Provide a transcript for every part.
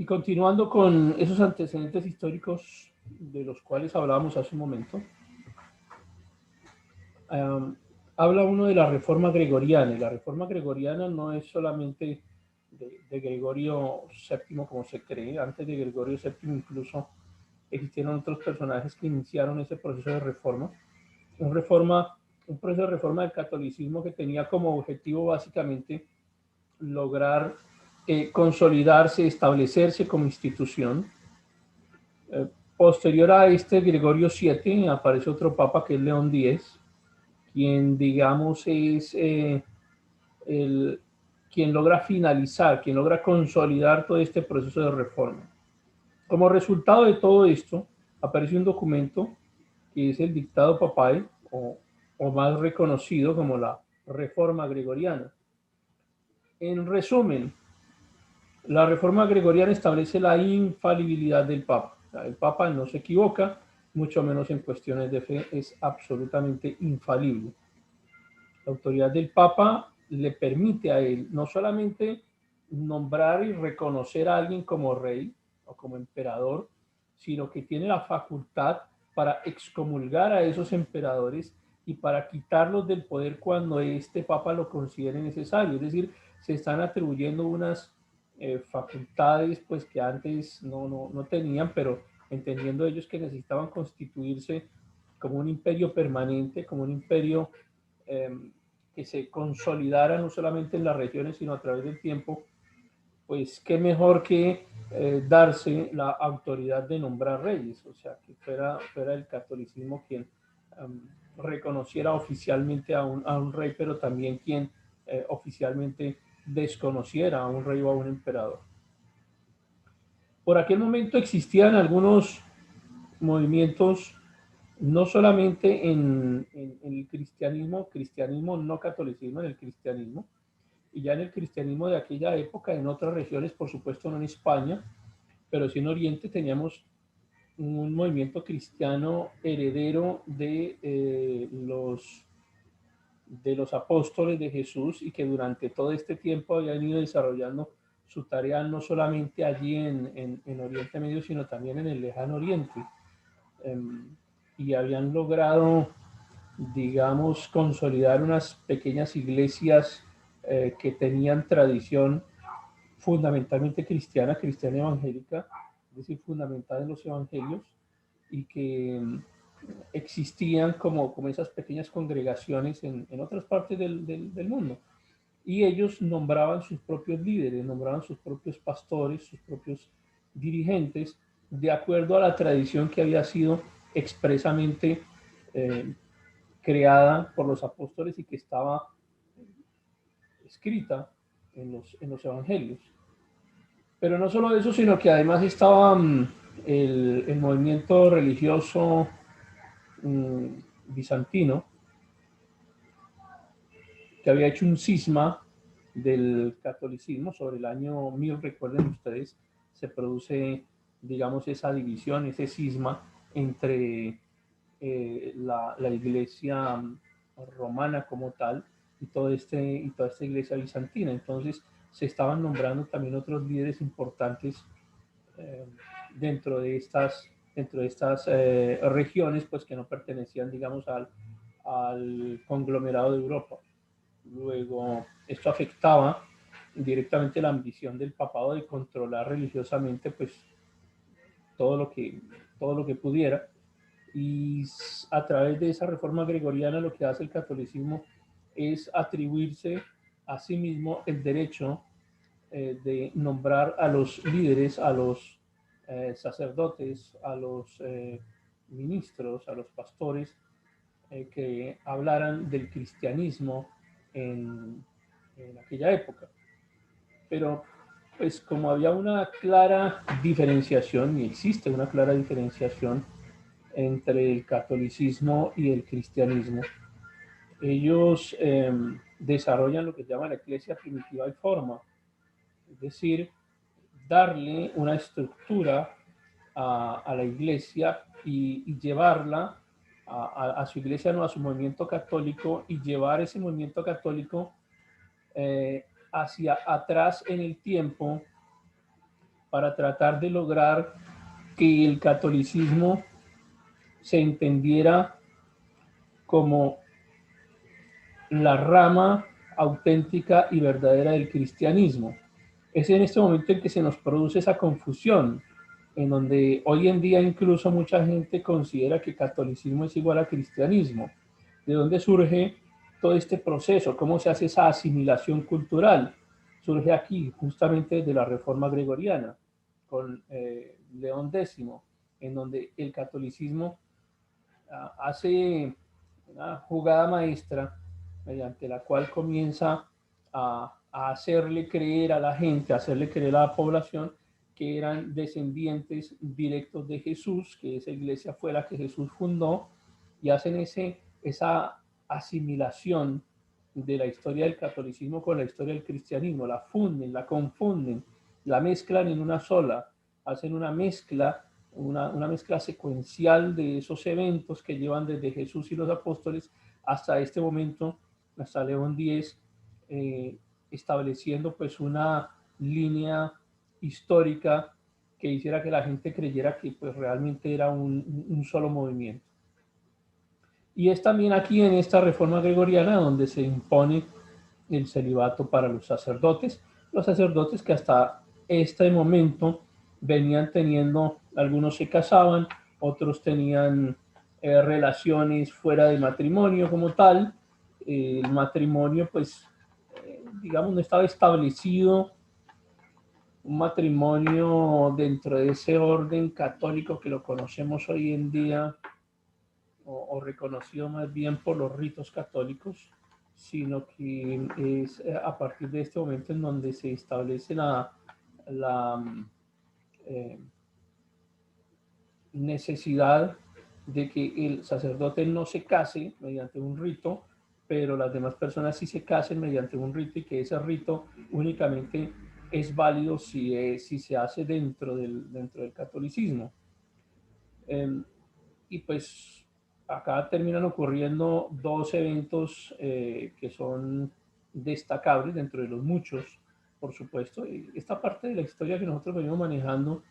continuando con esos antecedentes históricos de los cuales hablábamos hace un momento, um, habla uno de la reforma gregoriana, y la reforma gregoriana no es solamente de Gregorio VII como se cree. Antes de Gregorio VII incluso existieron otros personajes que iniciaron ese proceso de reforma, un proceso de reforma del catolicismo que tenía como objetivo básicamente lograr consolidarse, establecerse como institución. Posterior a este Gregorio VII aparece otro papa que es León X, quien digamos es el, quien logra finalizar, quien logra consolidar todo este proceso de reforma. Como resultado de todo esto, aparece un documento que es el Dictado Papal, o más reconocido como la Reforma Gregoriana. En resumen, la Reforma Gregoriana establece la infalibilidad del Papa. El Papa no se equivoca, mucho menos en cuestiones de fe, es absolutamente infalible. La autoridad del Papa le permite a él no solamente nombrar y reconocer a alguien como rey o como emperador, sino que tiene la facultad para excomulgar a esos emperadores y para quitarlos del poder cuando este Papa lo considere necesario. Es decir, se están atribuyendo unas facultades pues que antes no tenían, pero entendiendo ellos que necesitaban constituirse como un imperio permanente, como un imperio que se consolidara no solamente en las regiones, sino a través del tiempo, pues qué mejor que darse la autoridad de nombrar reyes, o sea, que fuera el catolicismo quien reconociera oficialmente a un rey, pero también quien oficialmente desconociera a un rey o a un emperador. Por aquel momento existían algunos movimientos, no solamente en el cristianismo no catolicismo, en el cristianismo, y ya en el cristianismo de aquella época, en otras regiones, por supuesto no en España, pero sí en Oriente teníamos un movimiento cristiano heredero de los apóstoles de Jesús, y que durante todo este tiempo habían ido desarrollando su tarea no solamente allí en Oriente Medio, sino también en el lejano Oriente. Y habían logrado, digamos, consolidar unas pequeñas iglesias que tenían tradición fundamentalmente cristiana evangélica, es decir, fundamentada en los evangelios, y que existían como esas pequeñas congregaciones en otras partes del mundo. Y ellos nombraban sus propios líderes, nombraban sus propios pastores, sus propios dirigentes, de acuerdo a la tradición que había sido expresamente eh, creada por los apóstoles y que estaba escrita en los evangelios. Pero no solo eso, sino que además estaba el movimiento religioso bizantino, que había hecho un cisma del catolicismo sobre el año 1000, recuerden ustedes, se produce, digamos, esa división, ese cisma entre la iglesia romana como tal y toda esta iglesia bizantina. Entonces se estaban nombrando también otros líderes importantes eh, dentro de estas regiones, pues que no pertenecían, digamos, al conglomerado de Europa. Luego, esto afectaba directamente la ambición del papado de controlar religiosamente, pues, todo lo que, todo lo que pudiera. Y a través de esa reforma gregoriana lo que hace el catolicismo es atribuirse a sí mismo el derecho de nombrar a los líderes, a los sacerdotes, a los ministros, a los pastores que hablaran del cristianismo en aquella época. Pero pues como había una clara diferenciación, y existe una clara diferenciación entre el catolicismo y el cristianismo, ellos desarrollan lo que se llama la iglesia primitiva y forma, es decir, darle una estructura a la iglesia y llevarla a su iglesia, no, a su movimiento católico, y llevar ese movimiento católico hacia atrás en el tiempo, para tratar de lograr que el catolicismo se entendiera como la rama auténtica y verdadera del cristianismo. Es en este momento en que se nos produce esa confusión, en donde hoy en día incluso mucha gente considera que catolicismo es igual a cristianismo. ¿De dónde surge todo este proceso? ¿Cómo se hace esa asimilación cultural? Surge aquí, justamente de la Reforma Gregoriana, con León X, en donde el catolicismo hace una jugada maestra mediante la cual comienza a hacerle creer a la gente, a hacerle creer a la población que eran descendientes directos de Jesús, que esa iglesia fue la que Jesús fundó, y hacen esa asimilación de la historia del catolicismo con la historia del cristianismo, la funden, la confunden, la mezclan en una sola, hacen una mezcla secuencial de esos eventos que llevan desde Jesús y los apóstoles hasta este momento, hasta León X, estableciendo pues una línea histórica que hiciera que la gente creyera que pues realmente era un solo movimiento. Y es también aquí en esta reforma gregoriana donde se impone el celibato para los sacerdotes que hasta este momento venían teniendo, algunos se casaban, otros tenían relaciones fuera del matrimonio como tal. El matrimonio, pues, digamos, no estaba establecido un matrimonio dentro de ese orden católico que lo conocemos hoy en día, o reconocido más bien por los ritos católicos, sino que es a partir de este momento en donde se establece la eh, necesidad de que el sacerdote no se case mediante un rito, pero las demás personas sí se casen mediante un rito, y que ese rito únicamente es válido si se hace dentro del catolicismo. Y pues acá terminan ocurriendo dos eventos que son destacables dentro de los muchos, por supuesto. Y esta parte de la historia que nosotros venimos manejando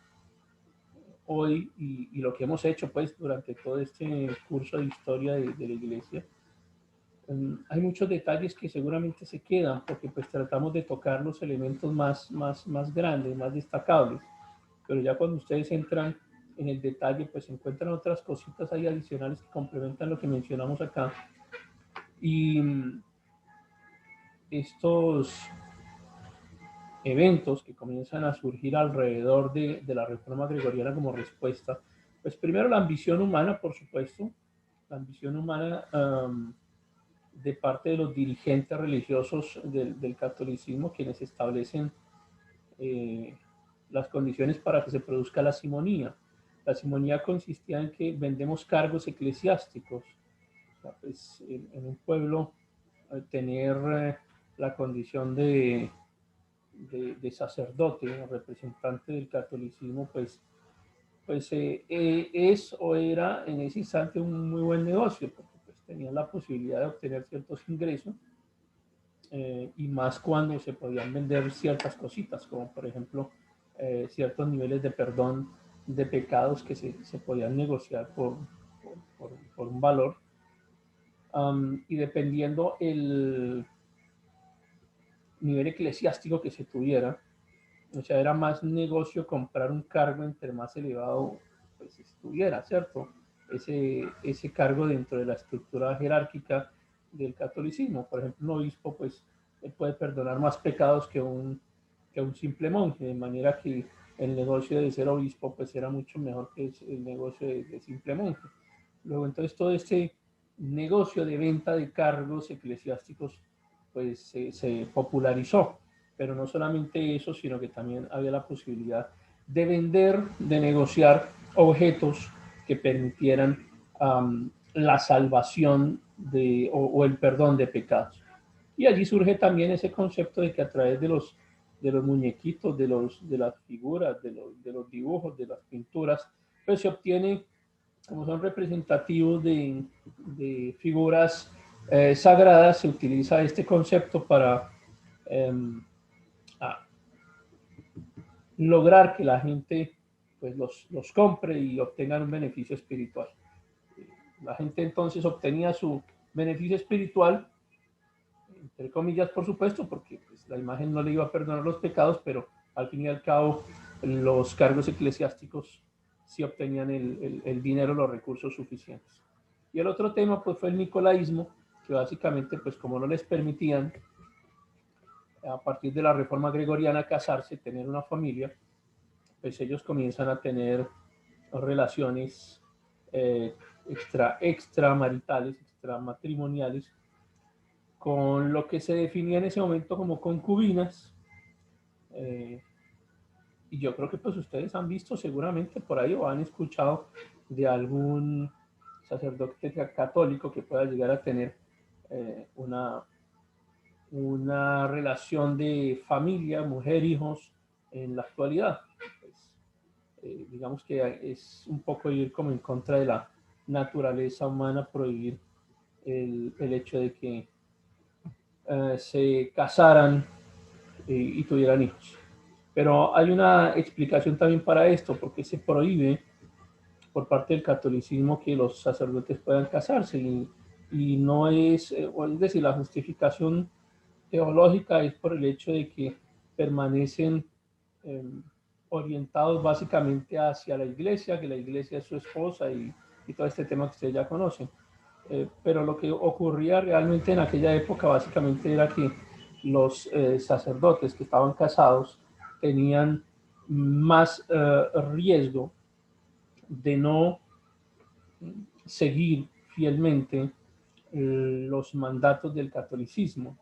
hoy, y lo que hemos hecho pues durante todo este curso de historia de la iglesia, hay muchos detalles que seguramente se quedan porque pues tratamos de tocar los elementos más grandes, más destacables, pero ya cuando ustedes entran en el detalle pues encuentran otras cositas ahí adicionales que complementan lo que mencionamos acá. Y estos eventos que comienzan a surgir alrededor de la reforma gregoriana como respuesta, pues primero la ambición humana, por supuesto, la ambición humana de parte de los dirigentes religiosos del catolicismo, quienes establecen eh, las condiciones para que se produzca la simonía. La simonía consistía en que vendemos cargos eclesiásticos. O sea, pues, en un pueblo, tener la condición de sacerdote, representante del catolicismo, es o era en ese instante un muy buen negocio, porque pues, tenían la posibilidad de obtener ciertos ingresos, y más cuando se podían vender ciertas cositas, como por ejemplo ciertos niveles de perdón de pecados que se podían negociar por un valor. Y dependiendo el nivel eclesiástico que se tuviera, o sea, era más negocio comprar un cargo entre más elevado pues estuviera, ¿cierto? Ese cargo dentro de la estructura jerárquica del catolicismo. Por ejemplo, un obispo pues puede perdonar más pecados que un simple monje, de manera que el negocio de ser obispo pues era mucho mejor que el negocio de simple monje. Luego entonces todo este negocio de venta de cargos eclesiásticos pues se popularizó, pero no solamente eso, sino que también había la posibilidad de vender, de negociar objetos que permitieran la salvación o el perdón de pecados. Y allí surge también ese concepto de que a través de los muñequitos, de las figuras, de los dibujos, de las pinturas, pues se obtiene, como son representativos de figuras sagradas, se utiliza este concepto para eh, lograr que la gente pues los compre y obtengan un beneficio espiritual. La gente entonces obtenía su beneficio espiritual, entre comillas, por supuesto, porque pues, la imagen no le iba a perdonar los pecados, pero al fin y al cabo los cargos eclesiásticos sí obtenían el dinero, los recursos suficientes. Y el otro tema pues fue el nicolaísmo, que básicamente pues como no les permitían a partir de la reforma gregoriana casarse, tener una familia, pues ellos comienzan a tener relaciones extramaritales, extramatrimoniales, con lo que se definía en ese momento como concubinas. Eh, y yo creo que pues ustedes han visto seguramente por ahí o han escuchado de algún sacerdote católico que pueda llegar a tener una relación de familia, mujer, hijos en la actualidad. Pues, digamos que es un poco ir como en contra de la naturaleza humana prohibir el hecho de que se casaran y tuvieran hijos. Pero hay una explicación también para esto, porque se prohíbe por parte del catolicismo que los sacerdotes puedan casarse y no es, es decir, la justificación teológica es por el hecho de que permanecen eh, orientados básicamente hacia la iglesia, que la iglesia es su esposa y todo este tema que ustedes ya conocen. Pero lo que ocurría realmente en aquella época básicamente era que los sacerdotes que estaban casados tenían más riesgo de no seguir fielmente los mandatos del catolicismo.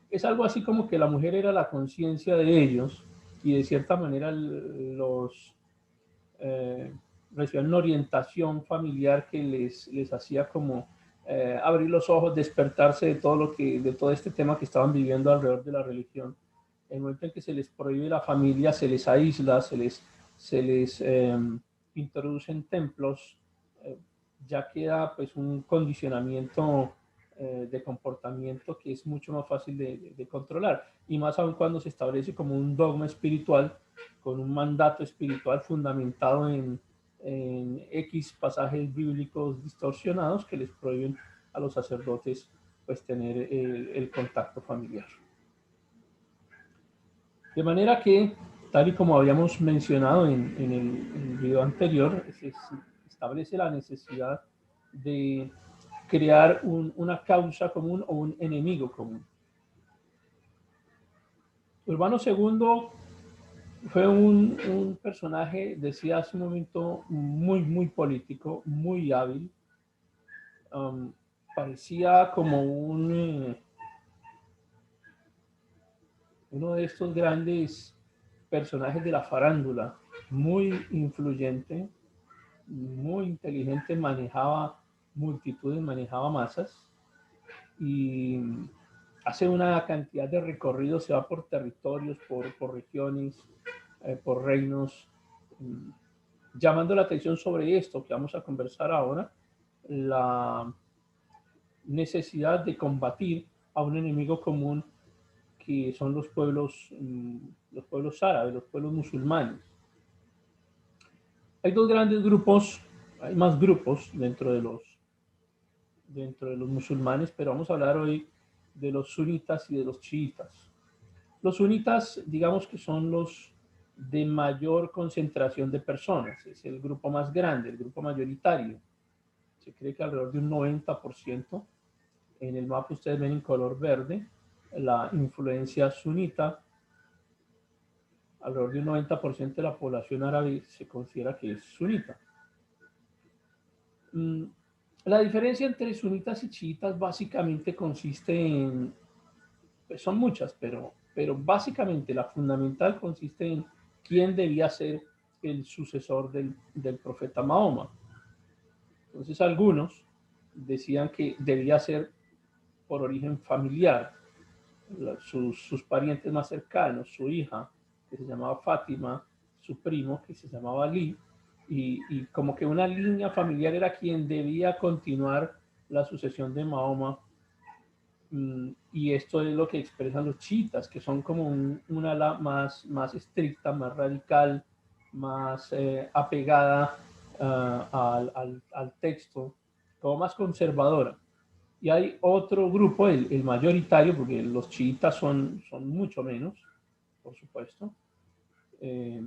Es algo así como que la mujer era la conciencia de ellos y de cierta manera los recibían una orientación familiar que les hacía como abrir los ojos, despertarse de todo de todo este tema que estaban viviendo alrededor de la religión. En el momento en que se les prohíbe la familia, se les aísla, se les introduce en templos, eh, ya queda pues un condicionamiento de comportamiento que es mucho más fácil de controlar. Y más aún cuando se establece como un dogma espiritual, con un mandato espiritual fundamentado en X pasajes bíblicos distorsionados que les prohíben a los sacerdotes pues tener el contacto familiar. De manera que, tal y como habíamos mencionado en el video anterior, se establece la necesidad de crear una causa común o un enemigo común. Urbano II fue un personaje, decía hace un momento, muy político, muy hábil. Um, Parecía como uno de estos grandes personajes de la farándula, muy influyente, muy inteligente, manejaba multitudes, manejaba masas y hace una cantidad de recorridos, se va por territorios, por regiones, por reinos, llamando la atención sobre esto que vamos a conversar ahora, la necesidad de combatir a un enemigo común que son los pueblos árabes, los pueblos musulmanes. Hay dos grandes grupos, hay más grupos dentro de los musulmanes, pero vamos a hablar hoy de los sunitas y de los chiitas. Los sunitas, digamos que son los de mayor concentración de personas, es el grupo más grande, el grupo mayoritario. Se cree que alrededor de un 90%, en el mapa ustedes ven en color verde, la influencia sunita, alrededor de un 90% de la población árabe se considera que es sunita. La diferencia entre sunitas y chiitas básicamente consiste en, pues son muchas, pero básicamente la fundamental consiste en quién debía ser el sucesor del profeta Mahoma. Entonces algunos decían que debía ser por origen familiar, sus parientes más cercanos, su hija, que se llamaba Fátima, su primo, que se llamaba Ali, y como que una línea familiar era quien debía continuar la sucesión de Mahoma Y esto es lo que expresan los chiitas, que son como un ala más estricta, más radical, más apegada al texto, como más conservadora. Y hay otro grupo, el mayoritario, porque los chiitas son mucho menos, por supuesto, eh,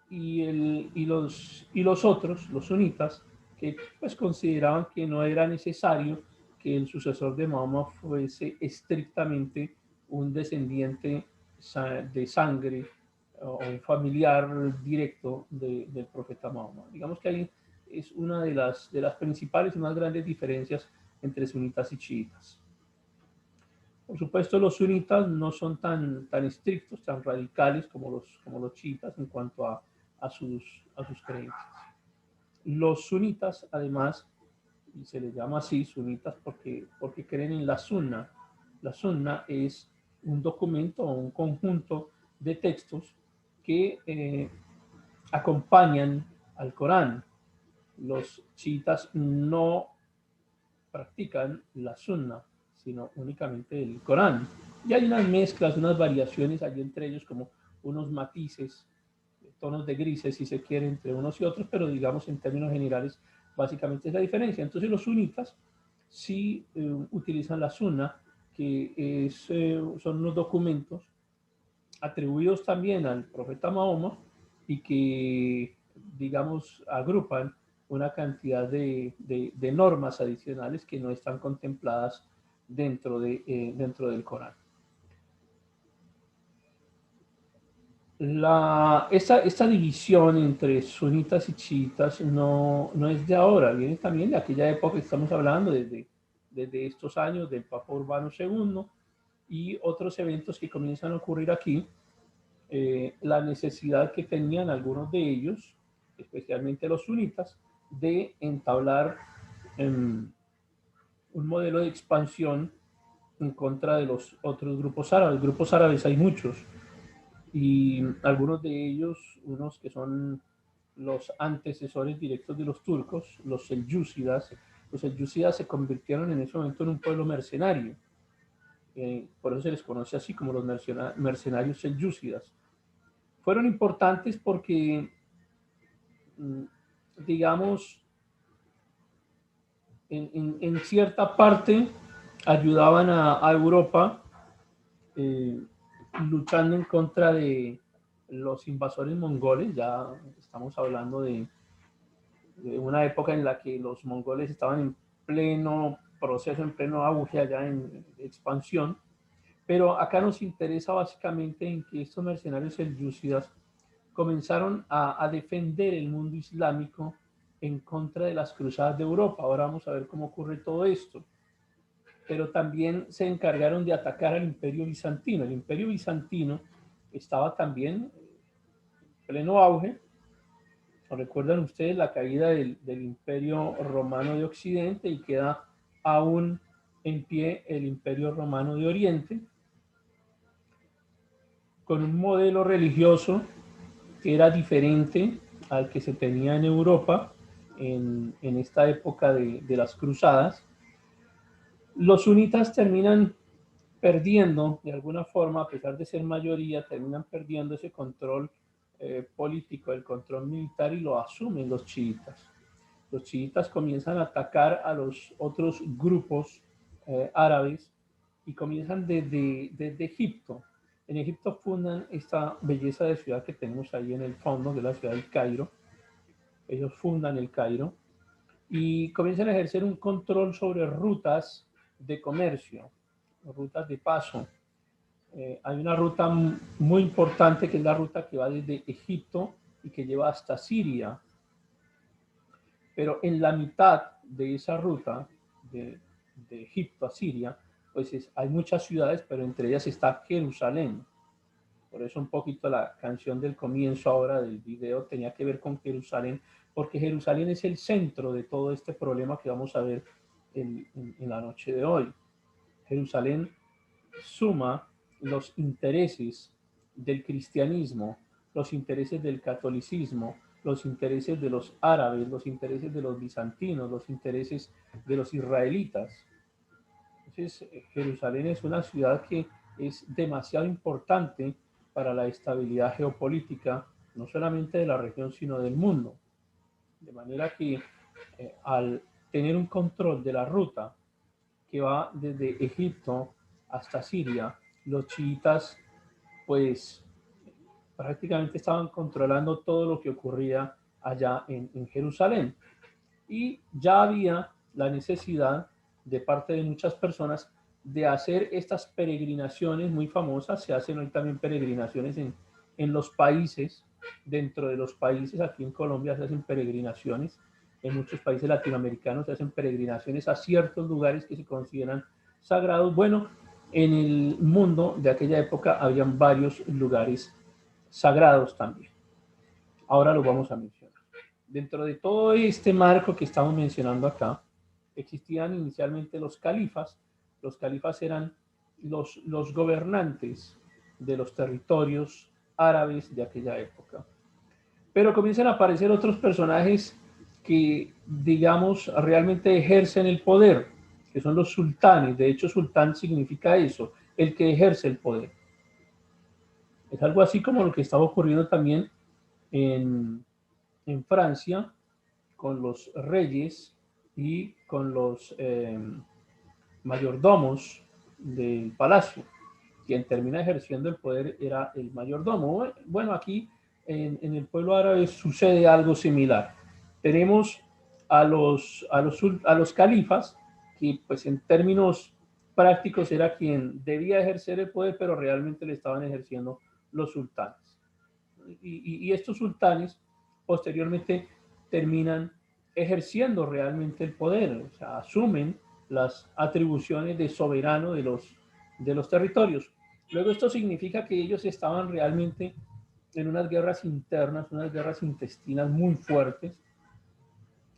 y los otros, los sunitas, que pues consideraban que no era necesario que el sucesor de Mahoma fuese estrictamente un descendiente de sangre o un familiar directo del profeta Mahoma. Digamos que ahí es una de las principales y más grandes diferencias entre sunitas y chiitas. Por supuesto, los sunitas no son tan estrictos, tan radicales como los chiitas en cuanto a sus creencias. Los sunitas, además, y se les llama así sunitas porque creen en la sunna. La sunna es un documento o un conjunto de textos que acompañan al Corán. Los chiitas no practican la sunna, sino únicamente el Corán. Y hay unas mezclas, unas variaciones allí entre ellos, como unos matices, tonos de grises, si se quiere, entre unos y otros, pero digamos en términos generales, básicamente es la diferencia. Entonces los sunitas sí utilizan la sunna, que son unos documentos atribuidos también al profeta Mahoma y que, digamos, agrupan una cantidad de normas adicionales que no están contempladas dentro del Corán. Esta división entre sunitas y chiitas no es de ahora, viene también de aquella época que estamos hablando, desde estos años del Papa Urbano II y otros eventos que comienzan a ocurrir aquí. La necesidad que tenían algunos de ellos, especialmente los sunitas, de entablar un modelo de expansión en contra de los otros grupos árabes. Grupos árabes hay muchos, y algunos de ellos, unos que son los antecesores directos de los turcos, los selyúcidas. Los selyúcidas se convirtieron en ese momento en un pueblo mercenario. Por eso se les conoce así como los mercenarios selyúcidas. Fueron importantes porque, digamos, en cierta parte ayudaban a Europa eh, luchando en contra de los invasores mongoles. Ya estamos hablando de una época en la que los mongoles estaban en pleno proceso, en pleno auge allá en expansión. Pero acá nos interesa básicamente en que estos mercenarios selyúcidas comenzaron a defender el mundo islámico en contra de las cruzadas de Europa. Ahora vamos a ver cómo ocurre todo esto. Pero también se encargaron de atacar al Imperio Bizantino. El Imperio Bizantino estaba también en pleno auge. ¿Recuerdan ustedes la caída del Imperio Romano de Occidente y queda aún en pie el Imperio Romano de Oriente, con un modelo religioso que era diferente al que se tenía en Europa en esta época de las cruzadas? Los sunitas terminan perdiendo, de alguna forma, a pesar de ser mayoría, terminan perdiendo ese control político, el control militar, y lo asumen los chiitas. Los chiitas comienzan a atacar a los otros grupos árabes y comienzan desde Egipto. En Egipto fundan esta belleza de ciudad que tenemos ahí en el fondo, de la ciudad del Cairo. Ellos fundan el Cairo y comienzan a ejercer un control sobre rutas de comercio, rutas de paso. Hay una ruta muy importante que es la ruta que va desde Egipto y que lleva hasta Siria. Pero en la mitad de esa ruta, de Egipto a Siria, pues hay muchas ciudades, pero entre ellas está Jerusalén. Por eso un poquito la canción del comienzo ahora del video tenía que ver con Jerusalén, porque Jerusalén es el centro de todo este problema que vamos a ver en la noche de hoy. Jerusalén suma los intereses del cristianismo, los intereses del catolicismo, los intereses de los árabes, los intereses de los bizantinos, los intereses de los israelitas. Entonces, Jerusalén es una ciudad que es demasiado importante para la estabilidad geopolítica, no solamente de la región, sino del mundo. De manera que al tener un control de la ruta que va desde Egipto hasta Siria, los chiitas pues prácticamente estaban controlando todo lo que ocurría allá en Jerusalén. Y ya había la necesidad de parte de muchas personas de hacer estas peregrinaciones muy famosas. Se hacen hoy también peregrinaciones en los países, dentro de los países, aquí en Colombia se hacen peregrinaciones, en muchos países latinoamericanos se hacen peregrinaciones a ciertos lugares que se consideran sagrados. Bueno, en el mundo de aquella época habían varios lugares sagrados también. Ahora los vamos a mencionar. Dentro de todo este marco que estamos mencionando acá, existían inicialmente los califas. Los califas eran los gobernantes de los territorios árabes de aquella época. Pero comienzan a aparecer otros personajes que, digamos, realmente ejercen el poder, que son los sultanes. De hecho, sultán significa eso, el que ejerce el poder. Es algo así como lo que estaba ocurriendo también en Francia con los reyes y con los mayordomos del palacio. Quien termina ejerciendo el poder era el mayordomo. Bueno, aquí en el pueblo árabe sucede algo similar. Tenemos a los califas, que pues en términos prácticos era quien debía ejercer el poder, pero realmente le estaban ejerciendo los sultanes. Y estos sultanes posteriormente terminan ejerciendo realmente el poder, o sea, asumen las atribuciones de soberano de los territorios. Luego esto significa que ellos estaban realmente en unas guerras internas, unas guerras intestinas muy fuertes,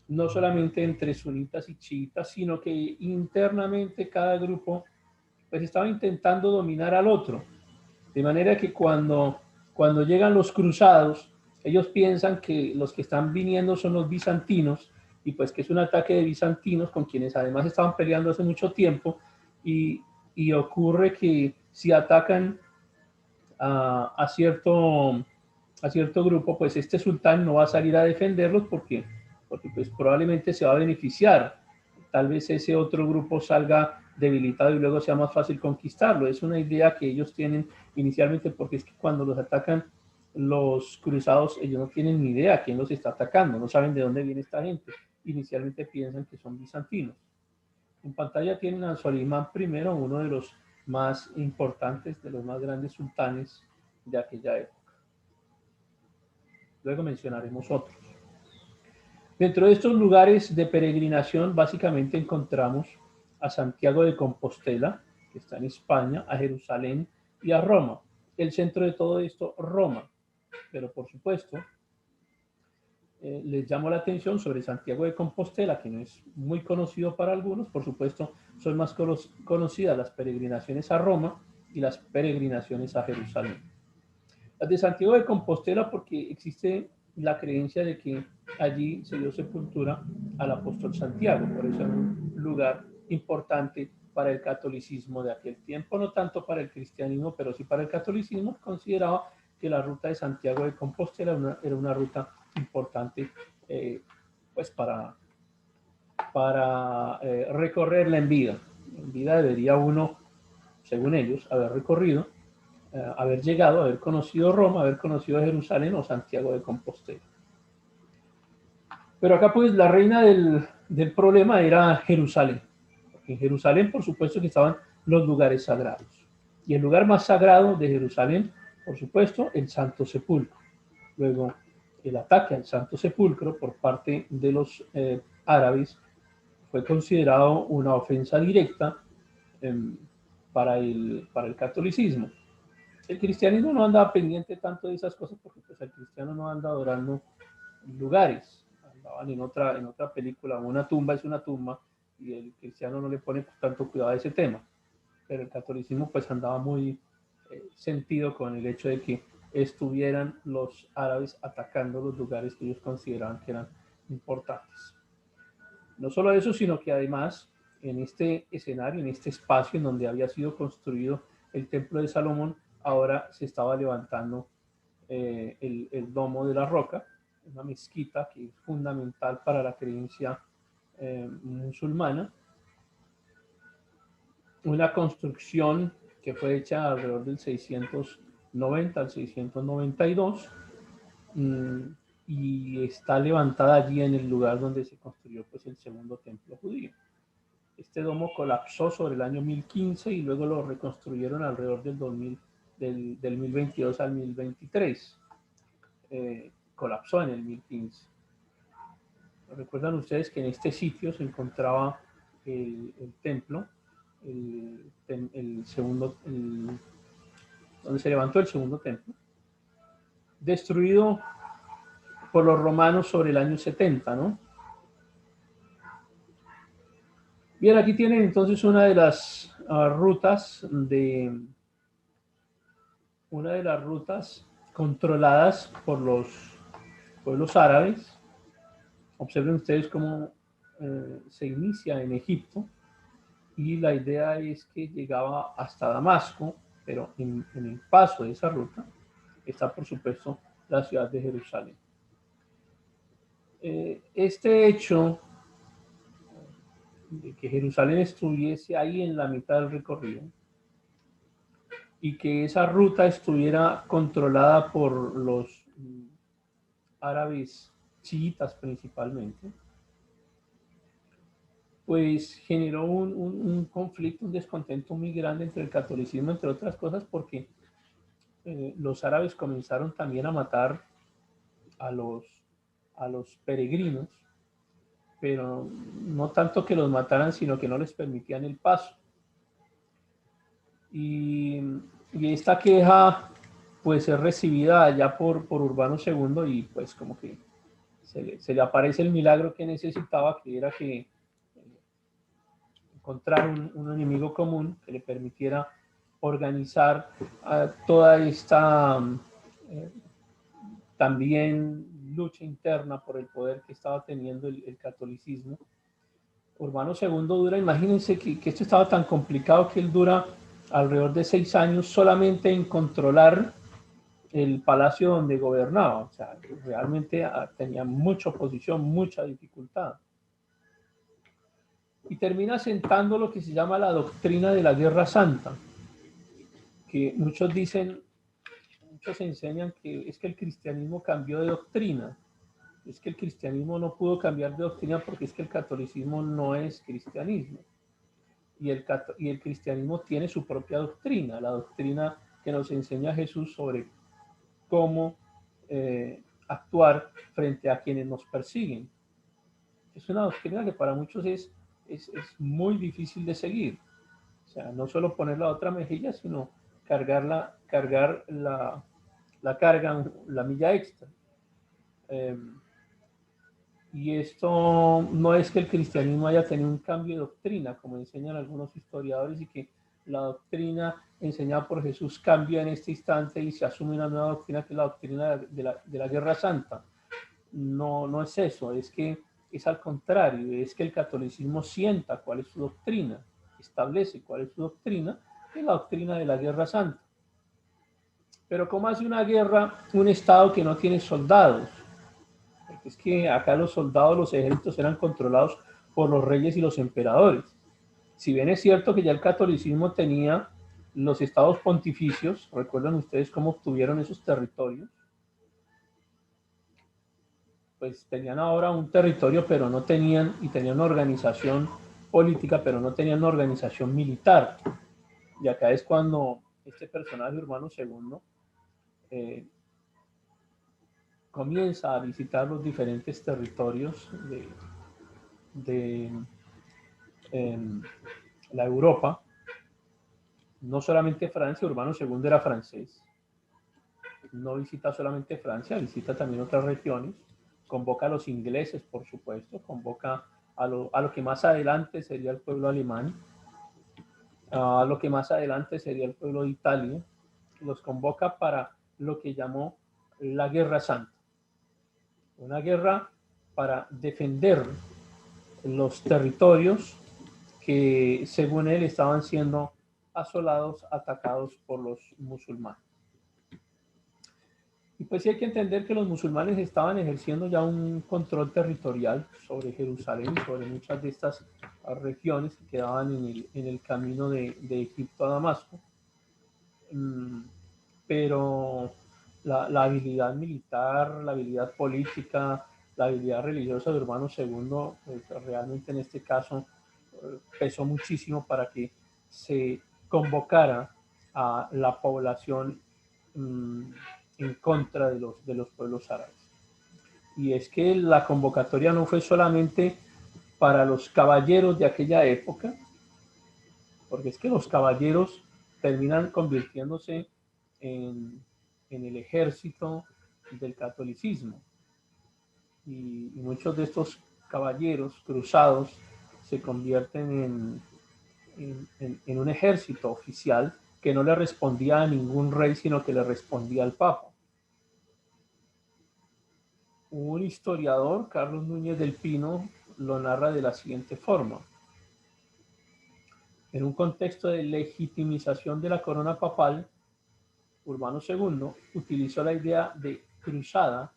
no solamente entre sunitas y chiitas, sino que internamente cada grupo pues estaba intentando dominar al otro. De manera que cuando llegan los cruzados, ellos piensan que los que están viniendo son los bizantinos y pues que es un ataque de bizantinos con quienes además estaban peleando hace mucho tiempo y ocurre que si atacan a cierto grupo, pues este sultán no va a salir a defenderlos porque pues probablemente se va a beneficiar. Tal vez ese otro grupo salga debilitado y luego sea más fácil conquistarlo. Es una idea que ellos tienen inicialmente porque es que cuando los atacan los cruzados, ellos no tienen ni idea quién los está atacando, no saben de dónde viene esta gente. Inicialmente piensan que son bizantinos. En pantalla tienen a Solimán I, uno de los más importantes, de los más grandes sultanes de aquella época. Luego mencionaremos otros. Dentro de estos lugares de peregrinación, básicamente encontramos a Santiago de Compostela, que está en España, a Jerusalén y a Roma. El centro de todo esto, Roma. Pero por supuesto, les llamo la atención sobre Santiago de Compostela, que no es muy conocido para algunos. Por supuesto, son más conocidas las peregrinaciones a Roma y las peregrinaciones a Jerusalén. Las de Santiago de Compostela porque existe la creencia de que allí se dio sepultura al apóstol Santiago, por eso era un lugar importante para el catolicismo de aquel tiempo, no tanto para el cristianismo, pero sí para el catolicismo. Consideraba que la ruta de Santiago de Compostela era una ruta importante pues para recorrerla en vida. En vida debería uno, según ellos, haber recorrido, haber llegado, haber conocido Roma, haber conocido Jerusalén o Santiago de Compostela. Pero acá pues la reina del problema era Jerusalén. Porque en Jerusalén por supuesto que estaban los lugares sagrados. Y el lugar más sagrado de Jerusalén, por supuesto, el Santo Sepulcro. Luego, el ataque al Santo Sepulcro por parte de los árabes fue considerado una ofensa directa eh, para el catolicismo. El cristianismo no anda pendiente tanto de esas cosas porque pues el cristiano no anda adorando lugares. Andaban en otra película, una tumba es una tumba y el cristiano no le pone tanto cuidado a ese tema. Pero el catolicismo pues andaba muy sentido con el hecho de que estuvieran los árabes atacando los lugares que ellos consideraban que eran importantes. No solo eso, sino que además en este escenario, en este espacio en donde había sido construido el templo de Salomón, ahora se estaba levantando el domo de la roca, una mezquita que es fundamental para la creencia musulmana, una construcción que fue hecha alrededor del 690 al 692 y está levantada allí en el lugar donde se construyó pues, el segundo templo judío. Este domo colapsó sobre el año 1015 y luego lo reconstruyeron alrededor del 2000, del 1022 al 1023. Colapsó en el 1015. Recuerdan ustedes que en este sitio se encontraba el templo, el segundo, donde se levantó el segundo templo, destruido por los romanos sobre el año 70, ¿no? Bien, aquí tienen entonces una de las rutas controladas por los pueblos árabes. Observen ustedes cómo se inicia en Egipto y la idea es que llegaba hasta Damasco, pero en el paso de esa ruta está, por supuesto, la ciudad de Jerusalén. Este hecho de que Jerusalén estuviese ahí en la mitad del recorrido y que esa ruta estuviera controlada por los árabes chiitas principalmente, pues generó un conflicto, un descontento muy grande entre el catolicismo, entre otras cosas, porque los árabes comenzaron también a matar a los peregrinos, pero no tanto que los mataran, sino que no les permitían el paso. Y esta queja pues es recibida allá por Urbano II y pues como que se le aparece el milagro que necesitaba, que era que encontrar un enemigo común que le permitiera organizar toda esta también lucha interna por el poder que estaba teniendo el catolicismo. Urbano II dura, imagínense que esto estaba tan complicado que él dura alrededor de 6 años solamente en controlar el palacio donde gobernaba. O sea, realmente tenía mucha oposición, mucha dificultad. Y termina sentando lo que se llama la doctrina de la Guerra Santa, que muchos dicen, muchos enseñan que es que el cristianismo cambió de doctrina. Es que el cristianismo no pudo cambiar de doctrina porque es que el catolicismo no es cristianismo. Y el cristianismo tiene su propia doctrina, la doctrina que nos enseña Jesús sobre cómo actuar frente a quienes nos persiguen. Es una doctrina que para muchos es muy difícil de seguir. O sea, no solo poner la otra mejilla, sino cargar la carga, la milla extra. Y esto no es que el cristianismo haya tenido un cambio de doctrina, como enseñan algunos historiadores, y que la doctrina enseñada por Jesús cambia en este instante y se asume una nueva doctrina que es la doctrina de la Guerra Santa. No, no es eso, es que es al contrario, es que el catolicismo sienta cuál es su doctrina, establece cuál es su doctrina, que es la doctrina de la Guerra Santa. Pero ¿cómo hace una guerra un Estado que no tiene soldados? Porque es que acá los soldados, los ejércitos eran controlados por los reyes y los emperadores. Si bien es cierto que ya el catolicismo tenía los estados pontificios, recuerdan ustedes cómo obtuvieron esos territorios, pues tenían ahora un territorio, pero no tenían, y tenían una organización política, pero no tenían una organización militar. Y acá es cuando este personaje, Urbano II, comienza a visitar los diferentes territorios de la Europa. No solamente Francia, Urbano II era francés, no visita solamente Francia, visita también otras regiones, convoca a los ingleses, por supuesto, convoca a lo que más adelante sería el pueblo alemán, a lo que más adelante sería el pueblo de Italia, los convoca para lo que llamó la Guerra Santa, una guerra para defender los territorios que según él estaban siendo asolados, atacados por los musulmanes. Y pues sí hay que entender que los musulmanes estaban ejerciendo ya un control territorial sobre Jerusalén y sobre muchas de estas regiones que quedaban en el camino de Egipto a Damasco. Pero la habilidad militar, la habilidad política, la habilidad religiosa de Urbano II, pues, realmente en este caso pesó muchísimo para que se convocara a la población en contra de los pueblos árabes. Y es que la convocatoria no fue solamente para los caballeros de aquella época, porque es que los caballeros terminan convirtiéndose en el ejército del catolicismo. Y muchos de estos caballeros cruzados se convierten en un ejército oficial que no le respondía a ningún rey, sino que le respondía al Papa. Un historiador, Carlos Núñez del Pino, lo narra de la siguiente forma. En un contexto de legitimización de la corona papal, Urbano II utilizó la idea de cruzada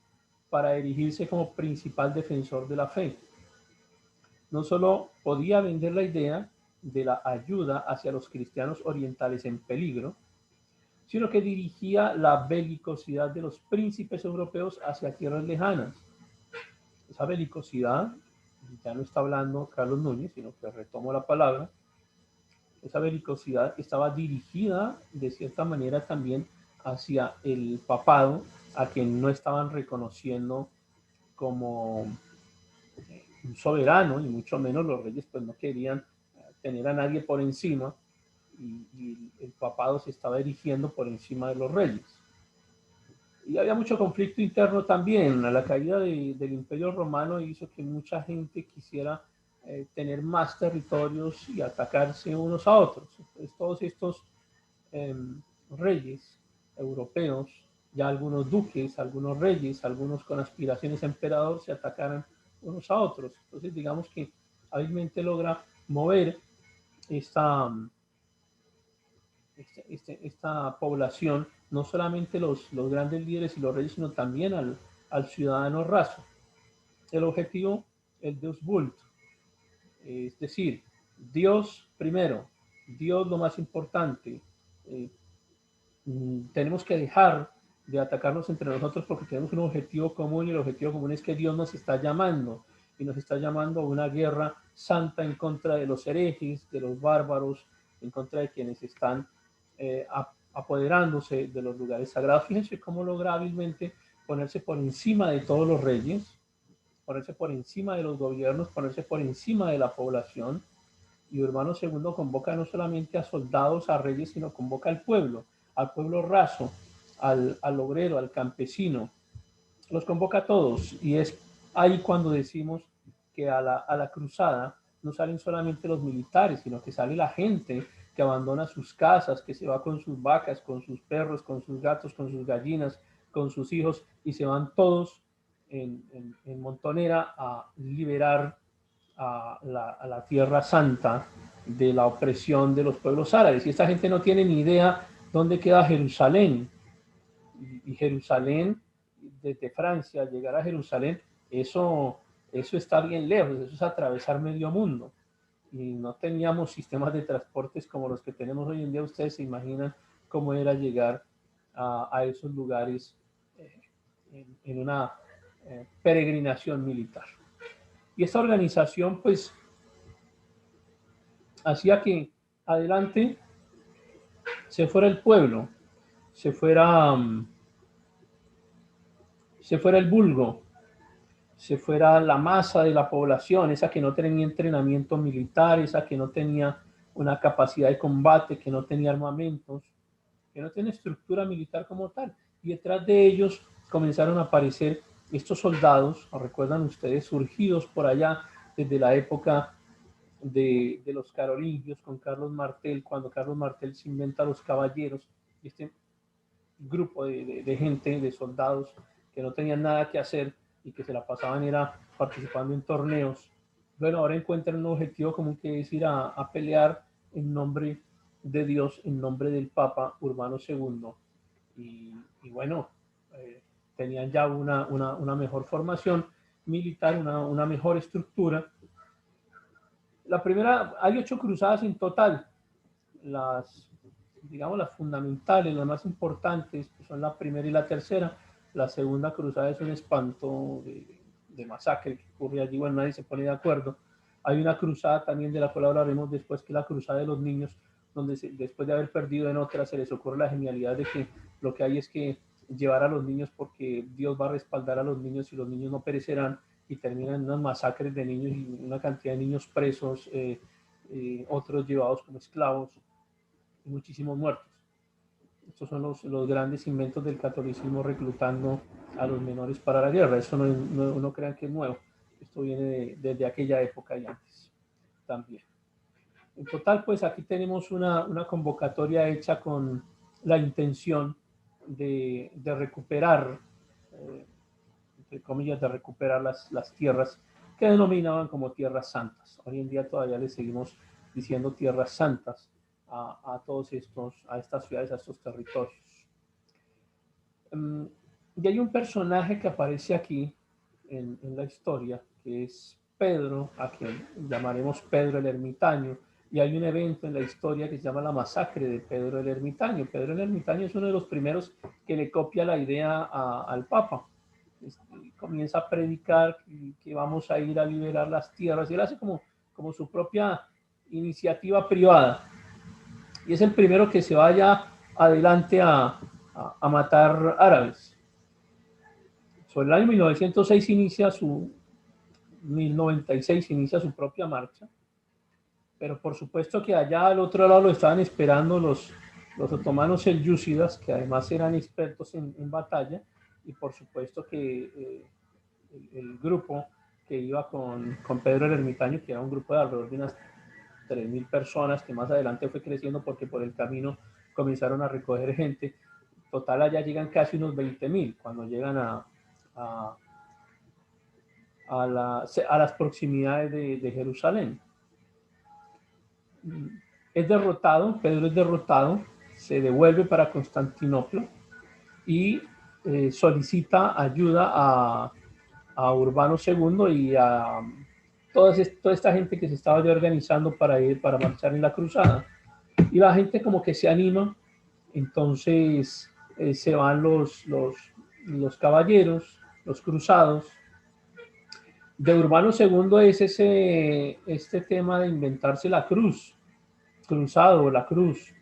para erigirse como principal defensor de la fe. No solo podía vender la idea de la ayuda hacia los cristianos orientales en peligro, sino que dirigía la belicosidad de los príncipes europeos hacia tierras lejanas. Esa belicosidad, ya no está hablando Carlos Núñez, sino que retomo la palabra, esa belicosidad estaba dirigida de cierta manera también hacia el papado, a quien no estaban reconociendo como un soberano, y mucho menos los reyes pues no querían tener a nadie por encima, y el papado se estaba erigiendo por encima de los reyes. Y había mucho conflicto interno también. A la caída del Imperio Romano hizo que mucha gente quisiera tener más territorios y atacarse unos a otros. Entonces, todos estos reyes europeos, ya algunos duques, algunos reyes, algunos con aspiraciones a emperador, se atacaran unos a otros. Entonces, digamos que hábilmente logra mover esta población, no solamente los grandes líderes y los reyes, sino también al ciudadano raso. El objetivo, el Deus Vult, es decir, Dios primero, Dios lo más importante. Tenemos que dejar de atacarnos entre nosotros porque tenemos un objetivo común, y el objetivo común es que Dios nos está llamando, y nos está llamando a una guerra santa en contra de los herejes, de los bárbaros, en contra de quienes están apoderándose de los lugares sagrados. Fíjense cómo logra hábilmente ponerse por encima de todos los reyes, ponerse por encima de los gobiernos, ponerse por encima de la población. Y Urbano II convoca no solamente a soldados, a reyes, sino convoca al pueblo raso, al obrero, al campesino. Los convoca a todos, y es ahí cuando decimos que a la cruzada no salen solamente los militares, sino que sale la gente que abandona sus casas, que se va con sus vacas, con sus perros, con sus gatos, con sus gallinas, con sus hijos, y se van todos en montonera a liberar a la Tierra Santa de la opresión de los pueblos árabes. Y esta gente no tiene ni idea dónde queda Jerusalén. Y Jerusalén, desde Francia, llegar a Jerusalén, eso está bien lejos, eso es atravesar medio mundo. Y no teníamos sistemas de transportes como los que tenemos hoy en día. Ustedes se imaginan cómo era llegar a esos lugares en una peregrinación militar. Y esta organización pues hacía que adelante se fuera el pueblo, se fuera el vulgo, se fuera la masa de la población, esa que no tenía entrenamiento militar, esa que no tenía una capacidad de combate, que no tenía armamentos, que no tenía estructura militar como tal. Y detrás de ellos comenzaron a aparecer estos soldados, recuerdan ustedes, surgidos por allá desde la época de los carolingios con Carlos Martel, cuando Carlos Martel se inventa los caballeros, este grupo de gente, de soldados que no tenían nada que hacer y que se la pasaban era participando en torneos Bueno, ahora encuentran un objetivo común que es ir a pelear en nombre de Dios, en nombre del Papa Urbano II. Y bueno, eh, tenían ya una mejor formación militar, una mejor estructura. La primera, hay 8 cruzadas en total. Las, digamos, las fundamentales, las más importantes, pues son la primera y la tercera. La segunda cruzada es un espanto de masacre que ocurre allí, bueno, nadie se pone de acuerdo. Hay una cruzada también de la cual hablaremos después, que es la cruzada de los niños, donde después de haber perdido en otra, se les ocurre la genialidad de que lo que hay es que llevar a los niños porque Dios va a respaldar a los niños y los niños no perecerán, y terminan en unas masacres de niños y una cantidad de niños presos, otros llevados como esclavos y muchísimos muertos. Estos son los grandes inventos del catolicismo, reclutando a los menores para la guerra. Eso no crean que es nuevo. Esto viene desde aquella época y antes también. En total, pues aquí tenemos una convocatoria hecha con la intención de recuperar, entre comillas, de recuperar las tierras que denominaban como tierras santas. Hoy en día todavía le seguimos diciendo tierras santas a todos estos, a estas ciudades, a estos territorios. Y hay un personaje que aparece aquí en la historia, que es Pedro, a quien llamaremos Pedro el Ermitaño, y hay un evento en la historia que se llama la masacre de Pedro el Ermitaño. Pedro el Ermitaño es uno de los primeros que le copia la idea al Papa. Comienza a predicar que vamos a ir a liberar las tierras, y él hace como su propia iniciativa privada, y es el primero que se vaya adelante a matar árabes. Sobre el año 1906 inicia 1096 inicia su propia marcha, pero por supuesto que allá al otro lado lo estaban esperando los otomanos selyúcidas, que además eran expertos en batalla, y por supuesto que el grupo que iba con Pedro el Ermitaño, que era un grupo de alrededor de unas 3000 personas, que más adelante fue creciendo porque por el camino comenzaron a recoger gente. Total, allá llegan casi unos 20.000 cuando llegan a, a las proximidades de Jerusalén. Es derrotado, Pedro es derrotado, se devuelve para Constantinopla y solicita ayuda a Urbano II y a toda esta gente que se estaba ya organizando para marchar en la cruzada. Y la gente como que se anima, entonces se van los caballeros, los cruzados. De Urbano II es este tema de inventarse la cruz, cruzado o la cruz,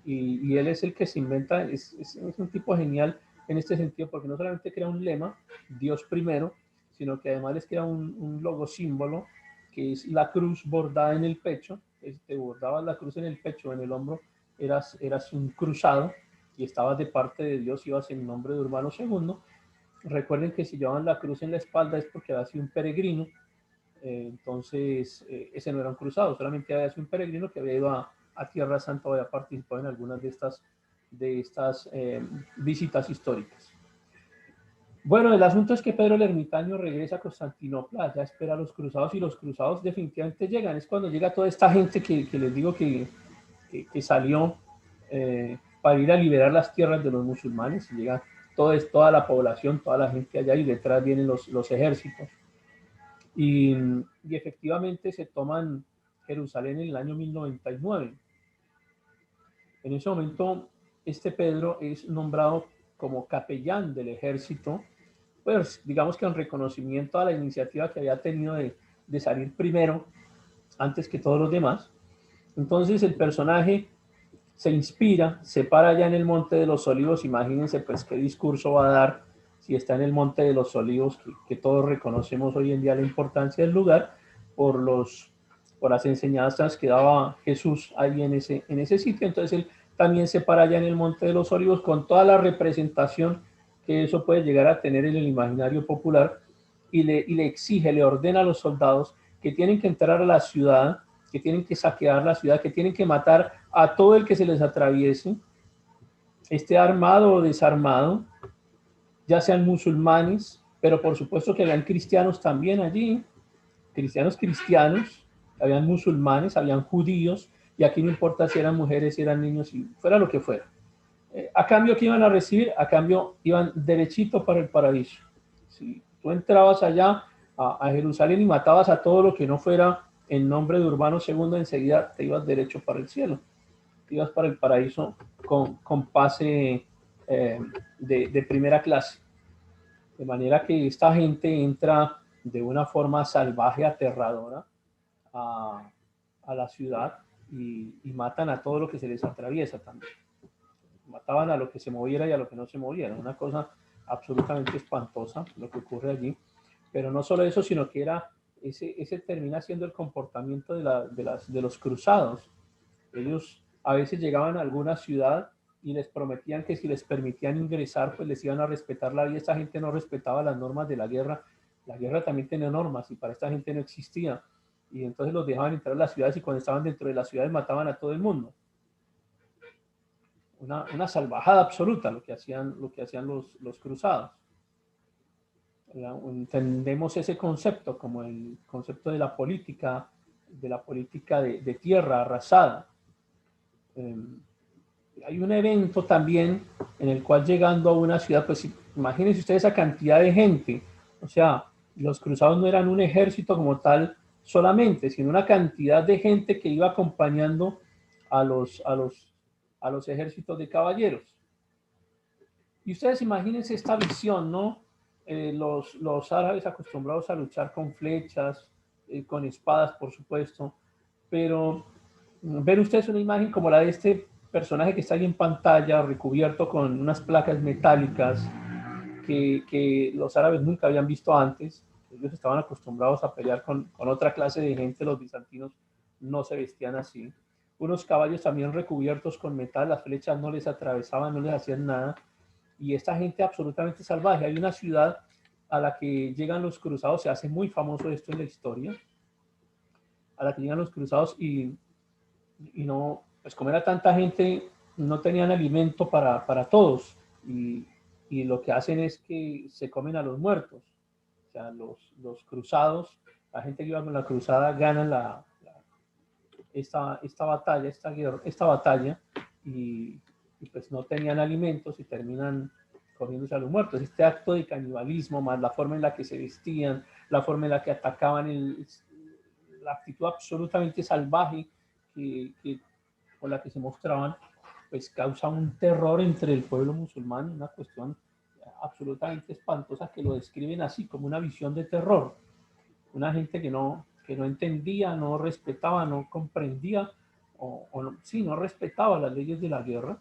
y él es el que se inventa, es un tipo genial en este sentido, porque no solamente crea un lema, Dios primero, sino que además les crea un logo símbolo, que es la cruz bordada en el pecho. Te bordabas la cruz en el pecho o en el hombro, eras un cruzado, y estabas de parte de Dios, ibas en nombre de Urbano II. Recuerden que si llevaban la cruz en la espalda es porque había sido un peregrino, entonces ese no era un cruzado, solamente había sido un peregrino que había ido a Tierra Santa o había participado en algunas de estas visitas históricas. Bueno, el asunto es que Pedro el Ermitaño regresa a Constantinopla, allá espera a los cruzados, y los cruzados definitivamente llegan. Es cuando llega toda esta gente que les digo que salió para ir a liberar las tierras de los musulmanes, y llega toda la población, toda la gente allá, y detrás vienen los ejércitos. Y efectivamente se toman Jerusalén en el año 1099. En ese momento, este Pedro es nombrado como capellán del ejército, pues digamos que en reconocimiento a la iniciativa que había tenido de salir primero, antes que todos los demás. Entonces el personaje se inspira, se para allá en el Monte de los Olivos. Imagínense pues qué discurso va a dar si está en el Monte de los Olivos, que todos reconocemos hoy en día la importancia del lugar por las enseñanzas que daba Jesús ahí en ese sitio. Entonces él también se para allá en el Monte de los Olivos con toda la representación que eso puede llegar a tener en el imaginario popular, y le exige, le ordena a los soldados que tienen que entrar a la ciudad, que tienen que saquear la ciudad, que tienen que matar a todo el que se les atraviese, esté armado o desarmado, ya sean musulmanes, pero por supuesto que hayan cristianos también allí, cristianos, habían musulmanes, habían judíos, y aquí no importa si eran mujeres, si eran niños, si fuera lo que fuera. A cambio, ¿qué iban a recibir? A cambio, iban derechito para el paraíso. Si tú entrabas allá a Jerusalén y matabas a todo lo que no fuera en nombre de Urbano II, enseguida te ibas derecho para el cielo, te ibas para el paraíso con pase de primera clase. De manera que esta gente entra de una forma salvaje, aterradora, a, a la ciudad y matan a todo lo que se les atraviesa también. Mataban a lo que se moviera y a lo que no se moviera. Una cosa absolutamente espantosa lo que ocurre allí. Pero no solo eso, sino que era ese termina siendo el comportamiento de los cruzados. Ellos a veces llegaban a alguna ciudad y les prometían que si les permitían ingresar, pues les iban a respetar la vida. Esta gente no respetaba las normas de la guerra. La guerra también tenía normas y para esta gente no existía. Y entonces los dejaban entrar a las ciudades y cuando estaban dentro de las ciudades mataban a todo el mundo. Una salvajada absoluta lo que hacían los cruzados. Entendemos ese concepto como el concepto de la política de tierra arrasada. Hay un evento también en el cual llegando a una ciudad, pues imagínense ustedes esa cantidad de gente, o sea, los cruzados no eran un ejército como tal solamente, sino una cantidad de gente que iba acompañando a los ejércitos de caballeros. Y ustedes imagínense esta visión, ¿no? Los árabes acostumbrados a luchar con flechas, con espadas, por supuesto, pero ver ustedes una imagen como la de este personaje que está ahí en pantalla, recubierto con unas placas metálicas que los árabes nunca habían visto antes. Ellos estaban acostumbrados a pelear con otra clase de gente, los bizantinos no se vestían así. Unos caballos también recubiertos con metal, las flechas no les atravesaban, no les hacían nada. Y esta gente absolutamente salvaje. Hay una ciudad a la que llegan los cruzados, se hace muy famoso esto en la historia, a la que llegan los cruzados y no, pues como era tanta gente, no tenían alimento para todos. Y lo que hacen es que se comen a los muertos. O sea, los cruzados, la gente que iba con la cruzada gana esta batalla, esta batalla y pues no tenían alimentos y terminan comiéndose a los muertos. Este acto de canibalismo, más la forma en la que se vestían, la forma en la que atacaban, la actitud absolutamente salvaje con la que se mostraban, pues causa un terror entre el pueblo musulmán, una cuestión absolutamente espantosa que lo describen así, como una visión de terror. Una gente que no entendía, no respetaba, no comprendía, o no, sí, no respetaba las leyes de la guerra.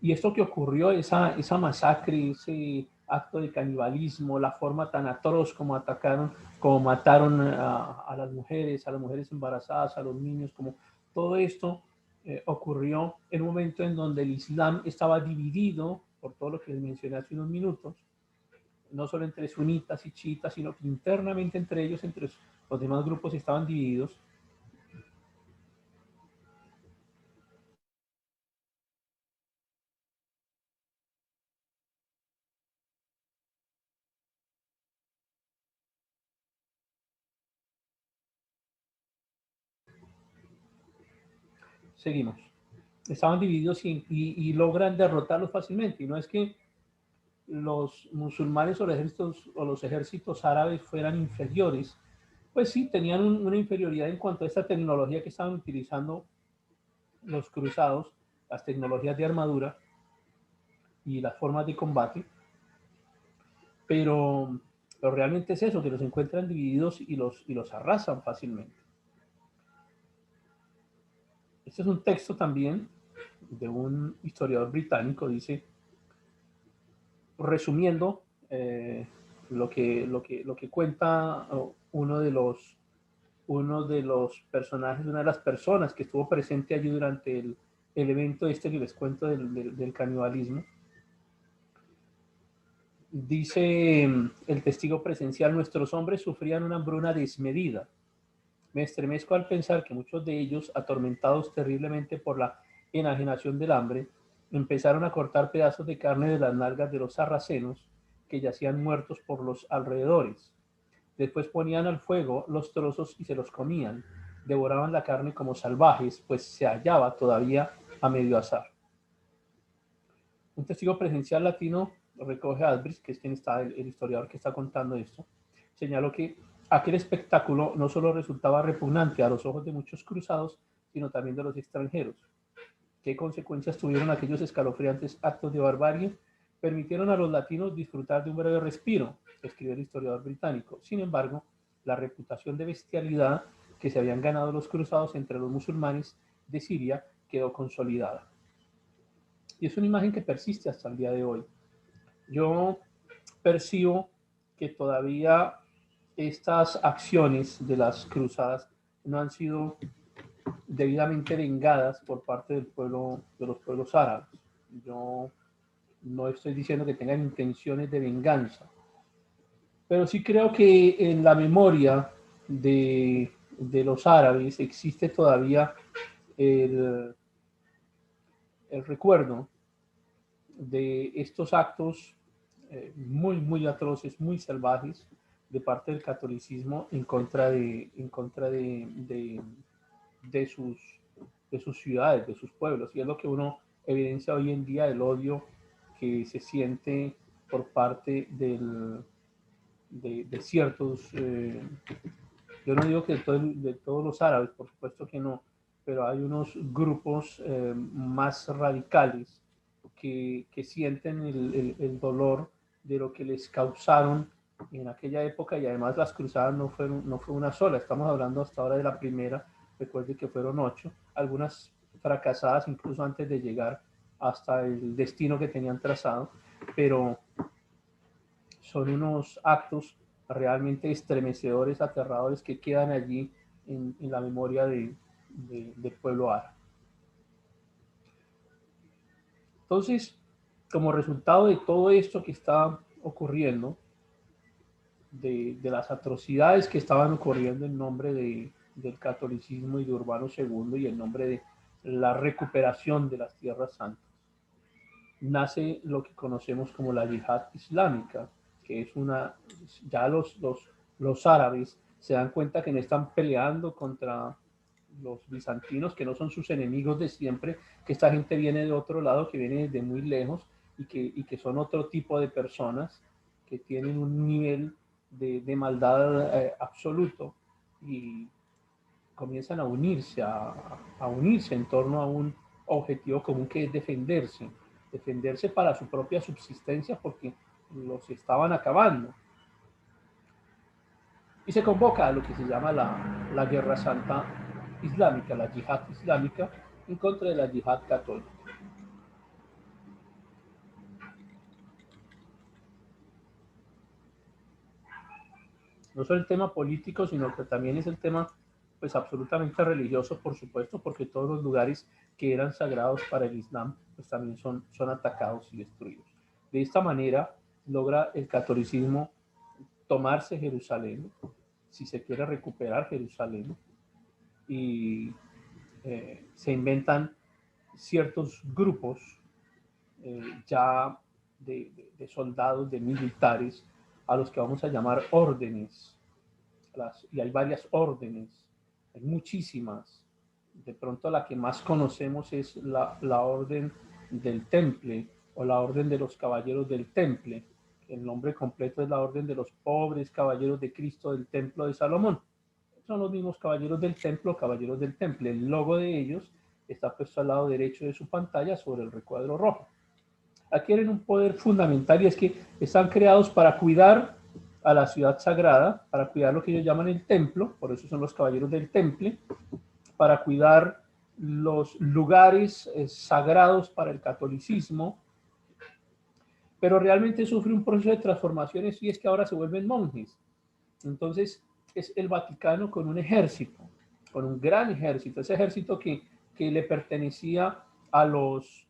Y esto que ocurrió, esa masacre, ese acto de canibalismo, la forma tan atroz como atacaron, como mataron a las mujeres embarazadas, a los niños, como todo esto ocurrió en un momento en donde el Islam estaba dividido, por todo lo que les mencioné hace unos minutos, no solo entre sunitas y chiitas, sino que internamente entre ellos, entre los demás grupos estaban divididos. Seguimos. Estaban divididos y logran derrotarlos fácilmente. Y no es que los musulmanes o los ejércitos árabes fueran inferiores, pues sí, tenían una inferioridad en cuanto a esta tecnología que estaban utilizando los cruzados, las tecnologías de armadura y las formas de combate, pero, pero realmente es eso, que los encuentran divididos y los arrasan fácilmente. Este es un texto también de un historiador británico, dice, resumiendo lo que cuenta uno de los personajes, una de las personas que estuvo presente allí durante el evento este que les cuento del canibalismo. Dice el testigo presencial, nuestros hombres sufrían una hambruna desmedida. Me estremezco al pensar que muchos de ellos, atormentados terriblemente por la enajenación del hambre, empezaron a cortar pedazos de carne de las nalgas de los sarracenos que yacían muertos por los alrededores. Después ponían al fuego los trozos y se los comían. Devoraban la carne como salvajes, pues se hallaba todavía a medio asar. Un testigo presencial latino, recoge Albrecht, que es quien está, el historiador que está contando esto, señaló que aquel espectáculo no solo resultaba repugnante a los ojos de muchos cruzados, sino también de los extranjeros. ¿Qué consecuencias tuvieron aquellos escalofriantes actos de barbarie? Permitieron a los latinos disfrutar de un breve respiro, escribe el historiador británico. Sin embargo, la reputación de bestialidad que se habían ganado los cruzados entre los musulmanes de Siria quedó consolidada. Y es una imagen que persiste hasta el día de hoy. Yo percibo que todavía estas acciones de las cruzadas no han sido debidamente vengadas por parte del pueblo, de los pueblos árabes. Yo no estoy diciendo que tengan intenciones de venganza, pero sí creo que en la memoria de los árabes existe todavía el, el recuerdo de estos actos muy atroces, muy salvajes de parte del catolicismo de sus, de sus ciudades, de sus pueblos. Y es lo que uno evidencia hoy en día, el odio que se siente por parte de ciertos, yo no digo que de todos los árabes, por supuesto que no, pero hay unos grupos más radicales que sienten el dolor de lo que les causaron en aquella época, y además las cruzadas no fue una sola, estamos hablando hasta ahora de la primera, recuerde que fueron 8, algunas fracasadas incluso antes de llegar hasta el destino que tenían trazado, pero son unos actos realmente estremecedores, aterradores, que quedan allí en la memoria del pueblo árabe. Entonces, como resultado de todo esto que está ocurriendo, de las atrocidades que estaban ocurriendo en nombre del catolicismo y de Urbano II y en nombre de la recuperación de las tierras santas, nace lo que conocemos como la yihad islámica, que es una, ya los árabes se dan cuenta que no están peleando contra los bizantinos, que no son sus enemigos de siempre, que esta gente viene de otro lado, que viene de muy lejos y que son otro tipo de personas que tienen un nivel de maldad absoluto, y comienzan a unirse en torno a un objetivo común, que es defenderse para su propia subsistencia, porque los estaban acabando. Y se convoca a lo que se llama la Guerra Santa Islámica, la yihad islámica, en contra de la yihad católica. No solo el tema político, sino que también es el tema pues absolutamente religioso, por supuesto, porque todos los lugares que eran sagrados para el Islam pues también son atacados y destruidos. De esta manera logra el catolicismo tomarse Jerusalén, si se quiere recuperar Jerusalén, y se inventan ciertos grupos ya de soldados, de militares, a los que vamos a llamar órdenes. Y hay varias órdenes, hay muchísimas. De pronto la que más conocemos es la orden del Temple, o la orden de los caballeros del Temple. El nombre completo es la orden de los pobres caballeros de Cristo del Templo de Salomón. Son los mismos caballeros del templo, caballeros del Temple. El logo de ellos está puesto al lado derecho de su pantalla sobre el recuadro rojo. Adquieren un poder fundamental, y es que están creados para cuidar a la ciudad sagrada, para cuidar lo que ellos llaman el templo, por eso son los caballeros del Temple, para cuidar los lugares sagrados para el catolicismo, pero realmente sufre un proceso de transformaciones, y es que ahora se vuelven monjes. Entonces es el Vaticano con un ejército, con un gran ejército, ese ejército que le pertenecía a los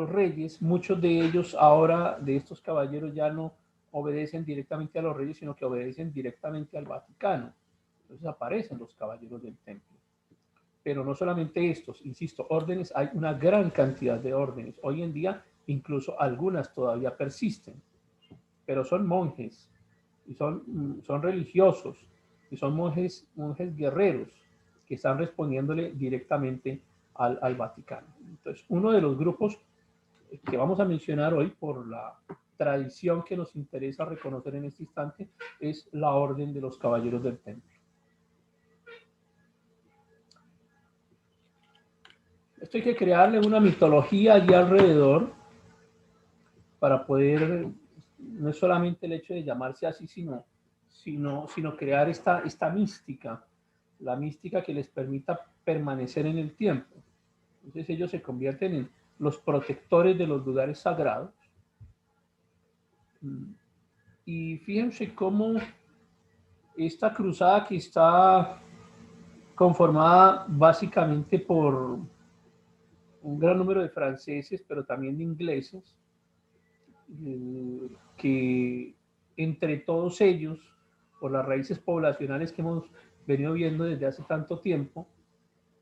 reyes. Muchos de ellos ahora, de estos caballeros, ya no obedecen directamente a los reyes, sino que obedecen directamente al Vaticano. Entonces aparecen los caballeros del templo. Pero no solamente estos, insisto, órdenes, hay una gran cantidad de órdenes. Hoy en día incluso algunas todavía persisten, pero son monjes. y son religiosos, y son monjes guerreros que están respondiéndole directamente al Vaticano. Entonces, uno de los grupos que vamos a mencionar hoy por la tradición que nos interesa reconocer en este instante es la Orden de los Caballeros del Templo. Esto hay que crearle una mitología allí alrededor para poder, no es solamente el hecho de llamarse así, sino crear esta mística, la mística que les permita permanecer en el tiempo. Entonces ellos se convierten en los protectores de los lugares sagrados. Y fíjense cómo esta cruzada, que está conformada básicamente por un gran número de franceses, pero también de ingleses, que entre todos ellos, por las raíces poblacionales que hemos venido viendo desde hace tanto tiempo,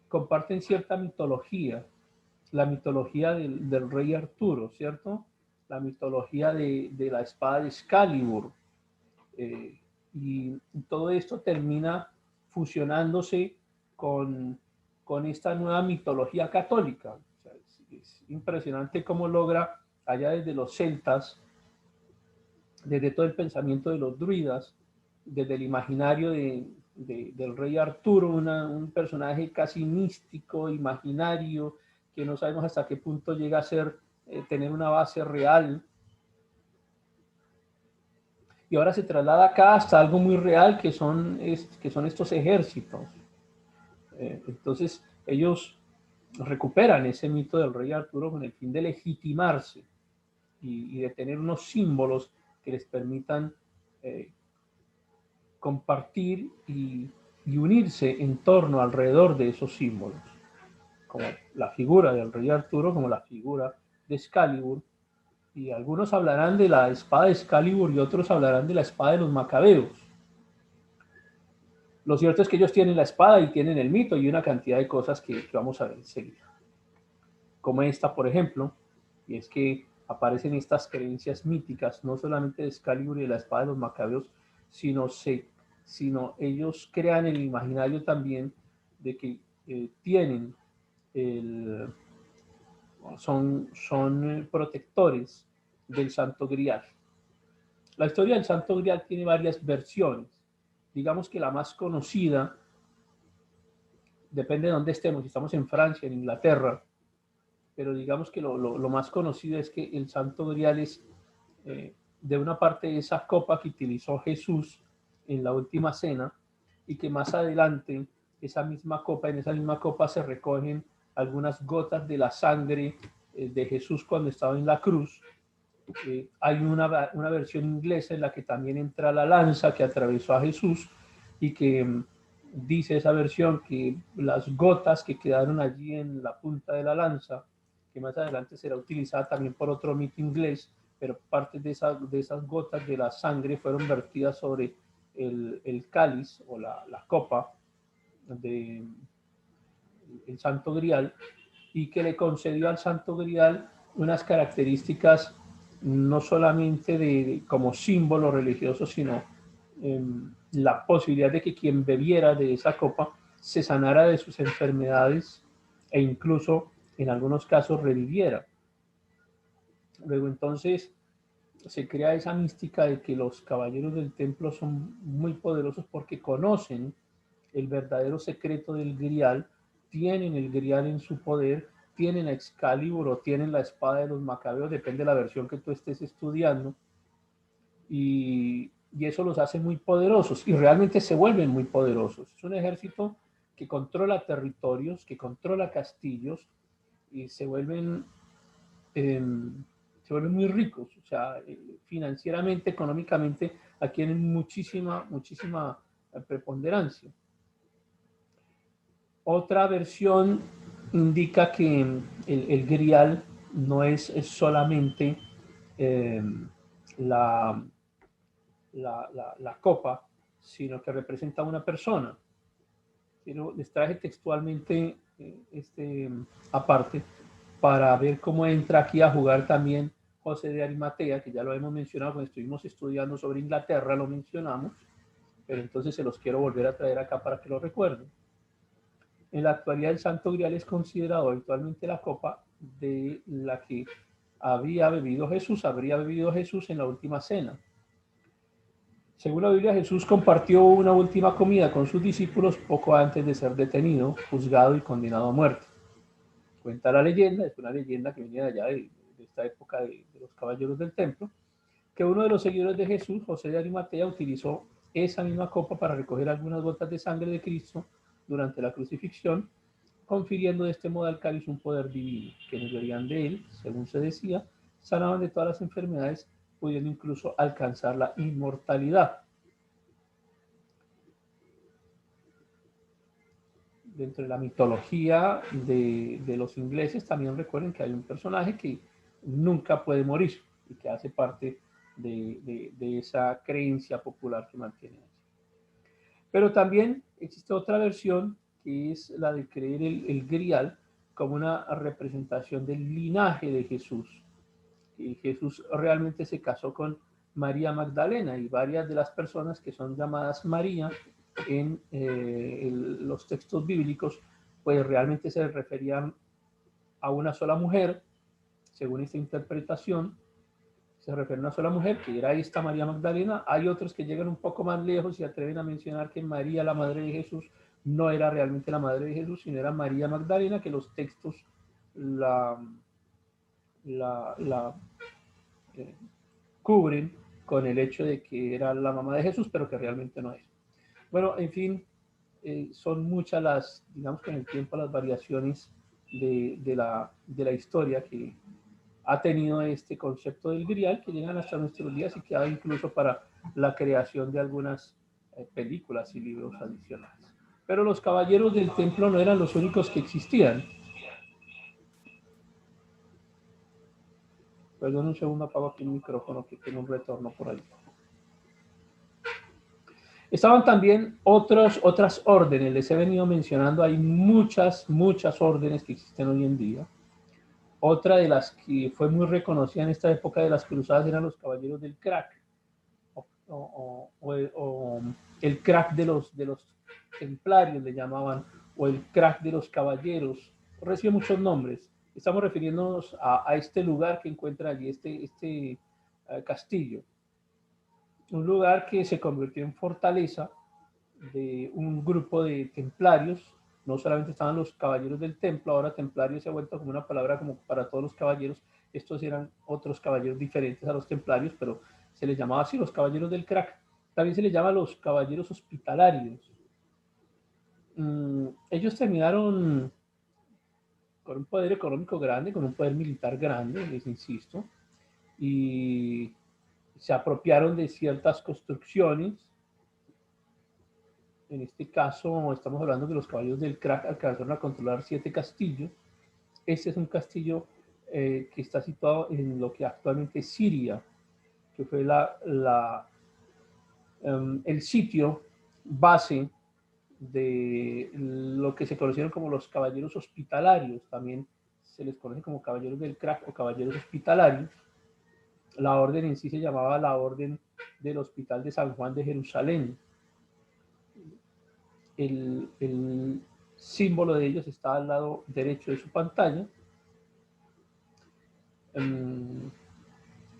comparten cierta mitología, la mitología del rey Arturo, ¿cierto? La mitología de la espada de Excalibur, y todo esto termina fusionándose con esta nueva mitología católica. O sea, es impresionante cómo logra, allá desde los celtas, desde todo el pensamiento de los druidas, desde el imaginario del rey Arturo, un personaje casi místico, imaginario, que no sabemos hasta qué punto llega a ser, tener una base real. Y ahora se traslada acá hasta algo muy real, que son estos ejércitos. Entonces ellos recuperan ese mito del rey Arturo con el fin de legitimarse y de tener unos símbolos que les permitan compartir y unirse en torno, alrededor de esos símbolos, como la figura del rey Arturo, como la figura de Excalibur, y algunos hablarán de la espada de Excalibur y otros hablarán de la espada de los macabeos. Lo cierto es que ellos tienen la espada y tienen el mito y una cantidad de cosas que vamos a ver enseguida. Como esta, por ejemplo, y es que aparecen estas creencias míticas, no solamente de Excalibur y de la espada de los macabeos, sino ellos crean el imaginario también de que tienen son protectores del Santo Grial. La historia del Santo Grial tiene varias versiones. Digamos que la más conocida, depende de dónde estemos, si estamos en Francia, en Inglaterra, pero digamos que lo más conocido es que el Santo Grial es de una parte de esa copa que utilizó Jesús en la última cena, y que más adelante en esa misma copa se recogen algunas gotas de la sangre de Jesús cuando estaba en la cruz. Hay una versión inglesa en la que también entra la lanza que atravesó a Jesús, y que dice esa versión que las gotas que quedaron allí en la punta de la lanza, que más adelante será utilizada también por otro mito inglés, pero partes de esas gotas de la sangre fueron vertidas sobre el cáliz o la copa del Santo Grial, y que le concedió al Santo Grial unas características no solamente como símbolo religioso, sino la posibilidad de que quien bebiera de esa copa se sanara de sus enfermedades e incluso en algunos casos reviviera. Luego entonces se crea esa mística de que los caballeros del templo son muy poderosos porque conocen el verdadero secreto del Grial, tienen el Grial en su poder, tienen a Excalibur o tienen la espada de los macabeos, depende de la versión que tú estés estudiando, y eso los hace muy poderosos, y realmente se vuelven muy poderosos. Es un ejército que controla territorios, que controla castillos, y se vuelven muy ricos, o sea, financieramente, económicamente, adquieren muchísima preponderancia. Otra versión indica que el Grial no es solamente la copa, sino que representa a una persona. Pero les traje textualmente aparte, para ver cómo entra aquí a jugar también José de Arimatea, que ya lo hemos mencionado cuando estuvimos estudiando sobre Inglaterra, lo mencionamos, pero entonces se los quiero volver a traer acá para que lo recuerden. En la actualidad el Santo Grial es considerado habitualmente la copa de la que habría bebido Jesús en la última cena. Según la Biblia, Jesús compartió una última comida con sus discípulos poco antes de ser detenido, juzgado y condenado a muerte. Cuenta la leyenda, es una leyenda que venía de allá de esta época de los caballeros del templo, que uno de los seguidores de Jesús, José de Arimatea, utilizó esa misma copa para recoger algunas gotas de sangre de Cristo durante la crucifixión, confiriendo de este modo al cáliz un poder divino. Quienes bebían de él, según se decía, sanaban de todas las enfermedades, pudiendo incluso alcanzar la inmortalidad. Dentro de la mitología de los ingleses, también recuerden que hay un personaje que nunca puede morir y que hace parte de esa creencia popular que mantienen. Pero también existe otra versión que es la de creer el grial como una representación del linaje de Jesús. Y Jesús realmente se casó con María Magdalena, y varias de las personas que son llamadas María en los textos bíblicos, pues realmente se referían a una sola mujer, según esta interpretación, se refiere a una sola mujer, que era esta María Magdalena. Hay otros que llegan un poco más lejos y atreven a mencionar que María, la madre de Jesús, no era realmente la madre de Jesús, sino era María Magdalena, que los textos la eh, cubren con el hecho de que era la mamá de Jesús, pero que realmente no es. Bueno, en fin, son muchas las, digamos, con el tiempo las variaciones de la historia que ha tenido este concepto del grial, que llegan hasta nuestros días y que ha incluso para la creación de algunas películas y libros adicionales. Pero los caballeros del templo no eran los únicos que existían. Perdón un segundo, apago aquí el micrófono que tiene un retorno por ahí. Estaban también otras órdenes, les he venido mencionando, hay muchas órdenes que existen hoy en día. Otra de las que fue muy reconocida en esta época de las cruzadas eran los caballeros del crack, o el crack de los templarios le llamaban, o el crack de los caballeros, recibe muchos nombres. Estamos refiriéndonos a este lugar que encuentra allí, este castillo. Un lugar que se convirtió en fortaleza de un grupo de templarios. No solamente estaban los caballeros del templo, ahora templarios se ha vuelto como una palabra como para todos los caballeros. Estos eran otros caballeros diferentes a los templarios, pero se les llamaba así, los caballeros del crack. También se les llama los caballeros hospitalarios. Ellos terminaron con un poder económico grande, con un poder militar grande, les insisto, y se apropiaron de ciertas construcciones. En este caso, estamos hablando de los caballeros del crack, alcanzaron a controlar 7 castillos. Este es un castillo que está situado en lo que actualmente es Siria, que fue el sitio base de lo que se conocieron como los caballeros hospitalarios. También se les conoce como caballeros del crack o caballeros hospitalarios. La orden en sí se llamaba la Orden del Hospital de San Juan de Jerusalén. El símbolo de ellos está al lado derecho de su pantalla.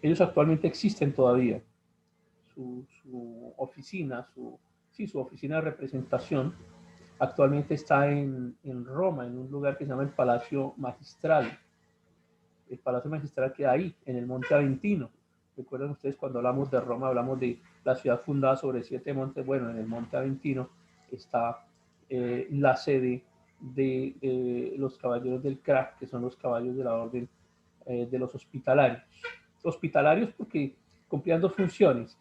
Ellos actualmente existen todavía. Su oficina, su oficina de representación actualmente está en Roma, en un lugar que se llama el Palacio Magistral. El Palacio Magistral queda ahí, en el Monte Aventino. Recuerdan ustedes cuando hablamos de Roma, hablamos de la ciudad fundada sobre 7 montes. Bueno, en el Monte Aventino está la sede de los caballeros del crack, que son los caballos de la orden de los hospitalarios. Hospitalarios porque cumplían 2 funciones.